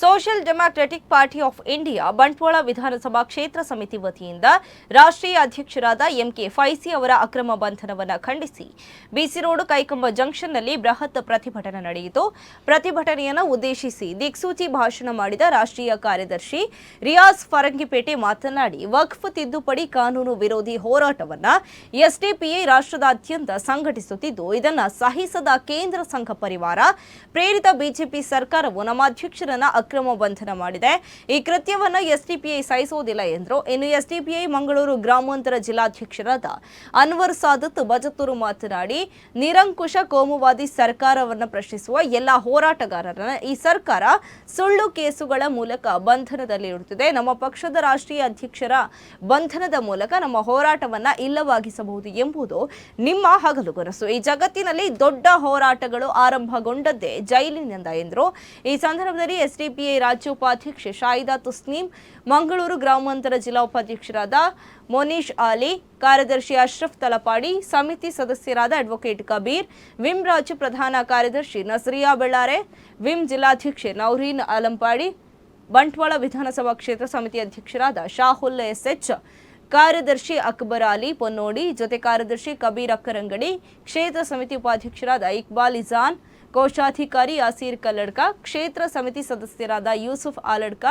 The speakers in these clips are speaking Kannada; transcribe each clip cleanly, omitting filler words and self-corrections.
Social Democratic Party of India Bantwal ವಿಧಾನಸಭಾ ಕ್ಷೇತ್ರ ಸಮಿತಿ ವತಿಯಿಂದ ರಾಷ್ಟ್ರೀಯ ಅಧ್ಯಕ್ಷರಾದ ಎಂಕೆ ಫೈಸಿ ಅವರ ಅಕ್ರಮ ಬಂಧನವನ್ನು ಖಂಡಿಸಿ ಬಿಸಿ ರೋಡ್ ಕೈಕಂಬ ಜಂಕ್ಷನ್ನಲ್ಲಿ ಬೃಹತ್ ಪ್ರತಿಭಟನೆ ನಡೆಯಿತು. ಪ್ರತಿಭಟನೆಯನ್ನು ಉದ್ದೇಶಿಸಿ ದಿಕ್ಸೂಚಿ ಭಾಷಣ ಮಾಡಿದ ರಾಷ್ಟ್ರೀಯ ಕಾರ್ಯದರ್ಶಿ ರಿಯಾಜ್ ಫರಂಗಿಪೇಟೆ ಮಾತನಾಡಿ, ವಕ್ಫ್ ತಿದ್ದುಪಡಿ ಕಾನೂನು ವಿರೋಧಿ ಹೋರಾಟವನ್ನು ಎಸ್ಡಿಪಿಐ ರಾಷ್ಟ್ರದಾದ್ಯಂತ ಸಂಘಟಿಸುತ್ತಿದ್ದು, ಇದನ್ನು ಸಹಿಸದ ಕೇಂದ್ರ ಸಂಘ ಪರಿವಾರ ಪ್ರೇರಿತ ಬಿಜೆಪಿ ಸರ್ಕಾರವು ನಮ್ಮ ಅಧ್ಯಕ್ಷರನ್ನ ಅಕ್ರಮ ಬಂಧನ ಮಾಡಿದೆ. ಈ ಕೃತ್ಯವನ್ನು ಎಸ್ಡಿಪಿಐ ಸಹಿಸುವುದಿಲ್ಲ ಎಂದರು. ಇನ್ನು ಎಸ್ಡಿಪಿಐ ಮಂಗಳೂರು ಗ್ರಾಮಾಂತರ ಜಿಲ್ಲಾಧ್ಯಕ್ಷರಾದ ಅನ್ವರ್ ಸಾದತ್ ಬಜತ್ತೂರು ಮಾತನಾಡಿ, ನಿರಂಕುಶ ಕೋಮುವಾದಿ ಸರ್ಕಾರವನ್ನು ಪ್ರಶ್ನಿಸುವ ಎಲ್ಲ ಹೋರಾಟಗಾರರನ್ನ ಈ ಸರ್ಕಾರ ಸುಳ್ಳು ಕೇಸುಗಳ ಮೂಲಕ ಬಂಧನದಲ್ಲಿರುತ್ತದೆ. ನಮ್ಮ ಪಕ್ಷದ ರಾಷ್ಟ್ರೀಯ ಅಧ್ಯಕ್ಷರ ಬಂಧನದ ಮೂಲಕ ನಮ್ಮ ಹೋರಾಟವನ್ನ ಇಲ್ಲವಾಗಿಸಬಹುದು ಎಂಬುದು ನಿಮ್ಮ ಹಗಲುಗನಸು. ಈ ಜಗತ್ತಿನಲ್ಲಿ ದೊಡ್ಡ ಹೋರಾಟಗಳು ಆರಂಭಗೊಂಡದ್ದೇ ಜೈಲಿನಿಂದ ಎಂದರು. ಈ ಸಂದರ್ಭದಲ್ಲಿ ಎಸ್ಡಿಪಿಐ ರಾಜ್ಯ ಉಪಾಧ್ಯಕ್ಷೆ ಶಾಯಿದಾ ತುಸ್ನೀಂ, ಮಂಗಳೂರು ಗ್ರಾಮಾಂತರ ಜಿಲ್ಲಾ ಉಪಾಧ್ಯಕ್ಷರಾದ ಮೊನೀಶ್ ಆಲಿ, ಕಾರ್ಯದರ್ಶಿ ಅಶ್ರಫ್ ತಲಪಾಡಿ, ಸಮಿತಿ ಸದಸ್ಯರಾದ ಅಡ್ವೊಕೇಟ್ ಕಬೀರ್, ವಿಮ್ ರಾಜ್ಯ ಪ್ರಧಾನ ಕಾರ್ಯದರ್ಶಿ ನಸರಿಯಾ ಬೆಳ್ಳಾರೆ, ವಿಮ್ ಜಿಲ್ಲಾಧ್ಯಕ್ಷೆ ನೌರೀನ್ ಅಲಂಪಾಡಿ, ಬಂಟ್ವಾಳ ವಿಧಾನಸಭಾ ಕ್ಷೇತ್ರ ಸಮಿತಿ ಅಧ್ಯಕ್ಷರಾದ ಶಾಹುಲ್ ಎಸ್ಎಚ್, ಕಾರ್ಯದರ್ಶಿ ಅಕ್ಬರ್ ಅಲಿ ಪೊನ್ನೋಡಿ, ಜೊತೆ ಕಾರ್ಯದರ್ಶಿ ಕಬೀರ್ ಅಕ್ಕರಂಗಡಿ, ಕ್ಷೇತ್ರ ಸಮಿತಿ ಉಪಾಧ್ಯಕ್ಷರಾದ ಇಕ್ಬಾಲ್ ಇಜಾನ್, ಕೋಶಾಧಿಕಾರಿ ಯಾಸೀರ್ ಕಲ್ಲಡ್ಕ, ಕ್ಷೇತ್ರ ಸಮಿತಿ ಸದಸ್ಯರಾದ ಯೂಸುಫ್ ಆಲಡ್ಕ,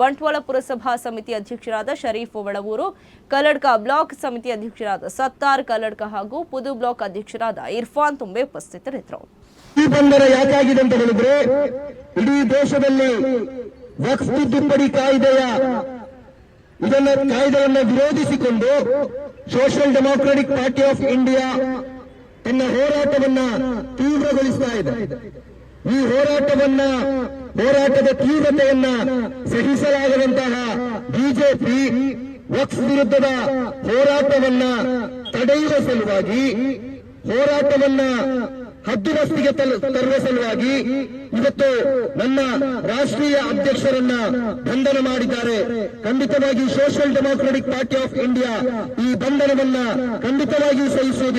ಬಂಟ್ವಾಳ ಪುರಸಭಾ ಸಮಿತಿ ಅಧ್ಯಕ್ಷರಾದ ಶರೀಫ್ ಒಳವೂರು, ಕಲ್ಲಡ್ಕ ಬ್ಲಾಕ್ ಸಮಿತಿ ಅಧ್ಯಕ್ಷರಾದ ಸತ್ತಾರ್ ಕಲ್ಲಡ್ಕ ಹಾಗೂ ಪುದು ಬ್ಲಾಕ್ ಅಧ್ಯಕ್ಷರಾದ ಇರ್ಫಾನ್ ತುಂಬೆ ಉಪಸ್ಥಿತರಿದ್ದರು. ಈ ಬಂಧನ ಯಾಕಾಗಿದೆ ಅಂತ ಹೇಳಿದ್ರೆ, ಇಡೀ ದೇಶದಲ್ಲಿ ವಕ್ಫ್ ತಿದ್ದುಪಡಿ ಕಾಯ್ದೆಯನ್ನು ವಿರೋಧಿಸಿಕೊಂಡು Social Democratic Party of India ತನ್ನ ಹೋರಾಟವನ್ನ ತೀವ್ರಗೊಳಿಸ್ತಾ ಇದೆ. ಈ ಹೋರಾಟದ ತೀವ್ರತೆಯನ್ನ ಸಹಿಸಲಾಗದಂತಹ ಬಿಜೆಪಿ ವಕ್ಫ್ ವಿರುದ್ಧದ ಹೋರಾಟವನ್ನ ತಡೆಯುವ ಸಲುವಾಗಿ, ಹೋರಾಟವನ್ನ ಹದ್ದುಬಸ್ತಿಗೆ ತರುವ ಸಲುವಾಗಿ ಇವತ್ತು ನನ್ನ ರಾಷ್ಟ್ರೀಯ ಅಧ್ಯಕ್ಷರನ್ನ ಬಂಧನ ಮಾಡಿದ್ದಾರೆ. ಖಂಡಿತವಾಗಿ social Democratic Party of India ಈ ಬಂಧನವನ್ನ ಖಂಡಿತವಾಗಿಯೂ ಸಹಿಸುವುದಿಲ್ಲ.